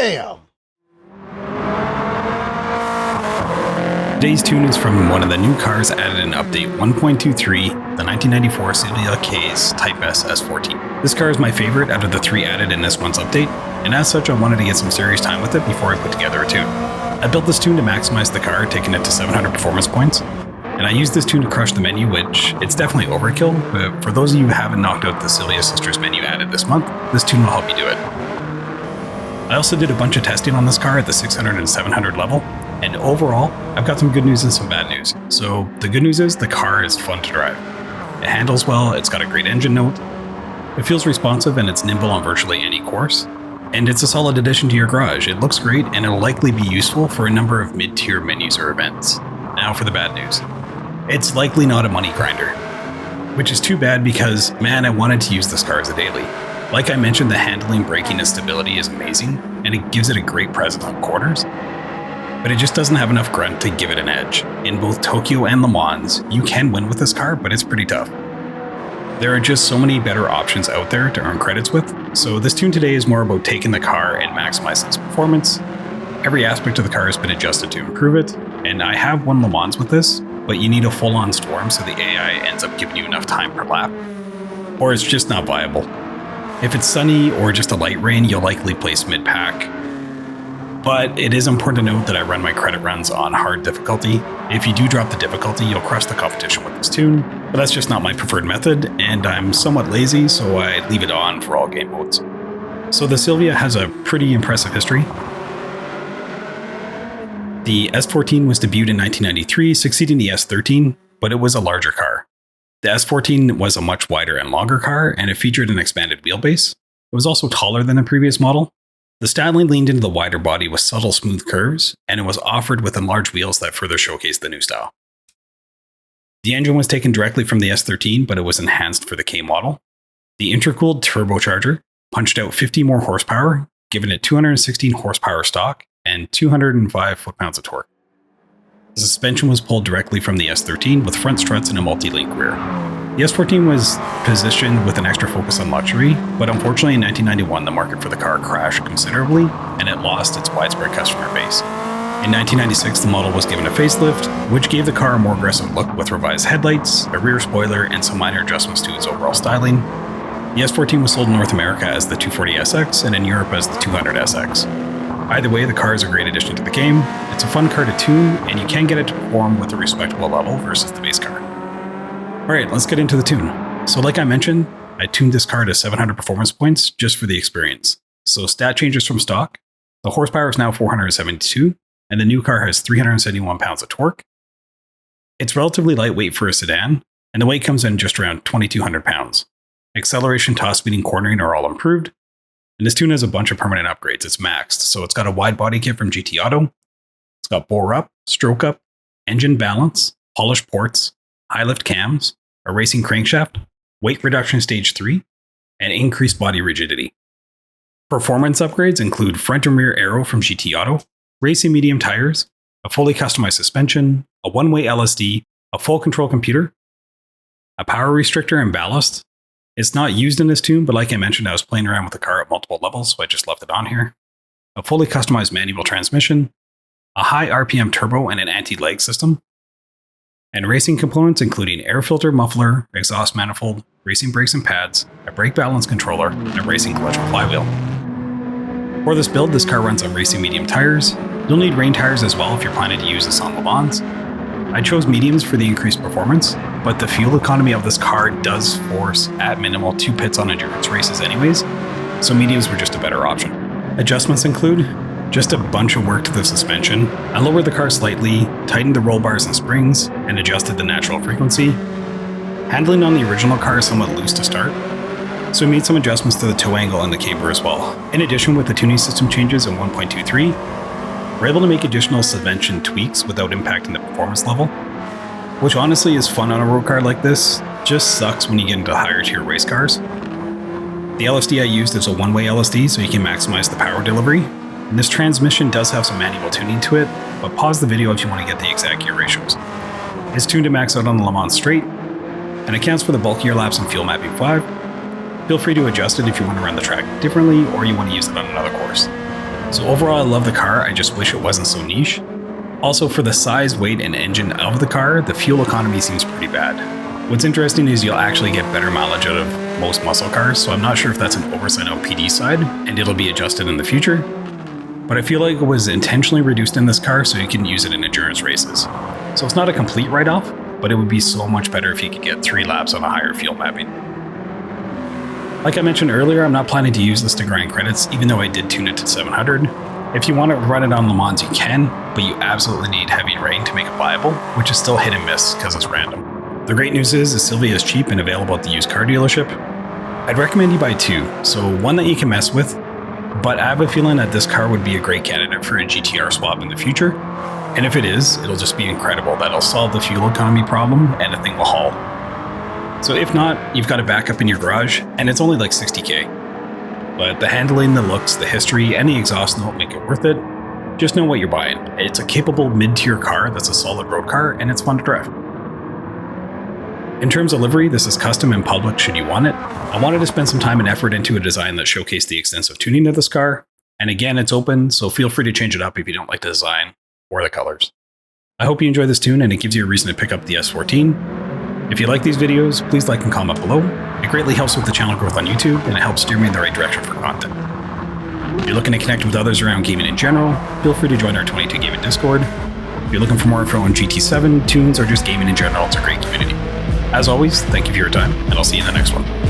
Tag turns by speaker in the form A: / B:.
A: Damn!
B: Today's tune is from one of the new cars added in update 1.23, the 1994 Silvia K's Type S S14. This car is my favorite out of the 3 added in this month's update, and as such I wanted to get some serious time with it before I put together a tune. I built this tune to maximize the car, taking it to 700 performance points, and I used this tune to crush the menu, which it's definitely overkill, but for those of you who haven't knocked out the Silvia Sisters menu added this month, this tune will help you do it. I also did a bunch of testing on this car at the 600 and 700 level, and overall, I've got some good news and some bad news. So the good news is the car is fun to drive. It handles well, it's got a great engine note, it feels responsive and it's nimble on virtually any course, and it's a solid addition to your garage. It looks great and it'll likely be useful for a number of mid-tier menus or events. Now for the bad news. It's likely not a money grinder, which is too bad because, man, I wanted to use this car as a daily. Like I mentioned, the handling, braking, and stability is amazing, and it gives it a great presence on corners, but it just doesn't have enough grunt to give it an edge. In both Tokyo and Le Mans, you can win with this car, but it's pretty tough. There are just so many better options out there to earn credits with, so this tune today is more about taking the car and maximizing its performance. Every aspect of the car has been adjusted to improve it, and I have won Le Mans with this, but you need a full-on storm so the AI ends up giving you enough time per lap, or it's just not viable. If it's sunny or just a light rain, you'll likely place mid-pack. But it is important to note that I run my credit runs on hard difficulty. If you do drop the difficulty, you'll crush the competition with this tune, but that's just not my preferred method, and I'm somewhat lazy, so I leave it on for all game modes. So the Silvia has a pretty impressive history. The S14 was debuted in 1993, succeeding the S13, but it was a larger car. The S14 was a much wider and longer car, and it featured an expanded wheelbase. It was also taller than the previous model. The styling leaned into the wider body with subtle smooth curves, and it was offered with enlarged wheels that further showcased the new style. The engine was taken directly from the S13, but it was enhanced for the K model. The intercooled turbocharger punched out 50 more horsepower, giving it 216 horsepower stock and 205 foot-pounds of torque. The suspension was pulled directly from the S13 with front struts and a multi-link rear. The S14 was positioned with an extra focus on luxury, but unfortunately in 1991 the market for the car crashed considerably and it lost its widespread customer base. In 1996 the model was given a facelift, which gave the car a more aggressive look with revised headlights, a rear spoiler, and some minor adjustments to its overall styling. The S14 was sold in North America as the 240SX and in Europe as the 200SX. Either way, the car is a great addition to the game. It's a fun car to tune, and you can get it to perform with a respectable level versus the base car. Alright, let's get into the tune. So like I mentioned, I tuned this car to 700 performance points just for the experience. So stat changes from stock. The horsepower is now 472, and the new car has 371 pounds of torque. It's relatively lightweight for a sedan, and the weight comes in just around 2,200 pounds. Acceleration, top speed, and cornering are all improved. And this tune has a bunch of permanent upgrades. It's maxed, so it's got a wide body kit from GT Auto. It's got bore up, stroke up, engine balance, polished ports, high lift cams, a racing crankshaft, weight reduction stage 3, and increased body rigidity. Performance upgrades include front and rear aero from GT Auto, racing medium tires, a fully customized suspension, a one-way LSD, a full control computer, a power restrictor and ballast. It's not used in this tune, but like I mentioned, I was playing around with the car at multiple levels, so I just left it on here. A fully customized manual transmission, a high RPM turbo and an anti-lag system, and racing components including air filter, muffler, exhaust manifold, racing brakes and pads, a brake balance controller, and a racing clutch and flywheel. For this build, this car runs on racing medium tires. You'll need rain tires as well if you're planning to use this on Le Mans. I chose mediums for the increased performance, but the fuel economy of this car does force, at minimal, 2 pits on endurance races anyways, so mediums were just a better option. Adjustments include just a bunch of work to the suspension. I lowered the car slightly, tightened the roll bars and springs, and adjusted the natural frequency. Handling on the original car is somewhat loose to start, so we made some adjustments to the toe angle and the camber as well. In addition, with the tuning system changes in 1.23, we're able to make additional suspension tweaks without impacting the performance level, which honestly is fun on a road car like this, just sucks when you get into higher tier race cars. The LSD I used is a one-way LSD, so you can maximize the power delivery, and this transmission does have some manual tuning to it, but pause the video if you want to get the exact gear ratios. It's tuned to max out on the Le Mans straight, and accounts for the bulkier laps in Fuel Mapping 5. Feel free to adjust it if you want to run the track differently or you want to use it on another course. So overall, I love the car, I just wish it wasn't so niche. Also, for the size, weight, and engine of the car, the fuel economy seems pretty bad. What's interesting is you'll actually get better mileage out of most muscle cars, so I'm not sure if that's an oversight on PD's side, and it'll be adjusted in the future. But I feel like it was intentionally reduced in this car so you can use it in endurance races. So it's not a complete write-off, but it would be so much better if you could get 3 laps on a higher fuel mapping. Like I mentioned earlier, I'm not planning to use this to grind credits, even though I did tune it to 700. If you want to run it on Le Mans, you can, but you absolutely need heavy rain to make it viable, which is still hit and miss because it's random. The great news is Sylvia is cheap and available at the used car dealership. I'd recommend you buy 2, so one that you can mess with, but I have a feeling that this car would be a great candidate for a GTR swap in the future, and if it is, it'll just be incredible. That'll solve the fuel economy problem and the thing will haul. So if not, you've got a backup in your garage, and it's only like 60k. But the handling, the looks, the history, and the exhaust note make it worth it. Just know what you're buying. It's a capable mid-tier car that's a solid road car, and it's fun to drive. In terms of livery, this is custom and public should you want it. I wanted to spend some time and effort into a design that showcased the extensive tuning of this car. And again, it's open, so feel free to change it up if you don't like the design or the colors. I hope you enjoy this tune and it gives you a reason to pick up the S14. If you like these videos, please like and comment below. It greatly helps with the channel growth on YouTube, and it helps steer me in the right direction for content. If you're looking to connect with others around gaming in general, feel free to join our 22 Gaming Discord. If you're looking for more info on GT7, tunes, or just gaming in general, it's a great community. As always, thank you for your time, and I'll see you in the next one.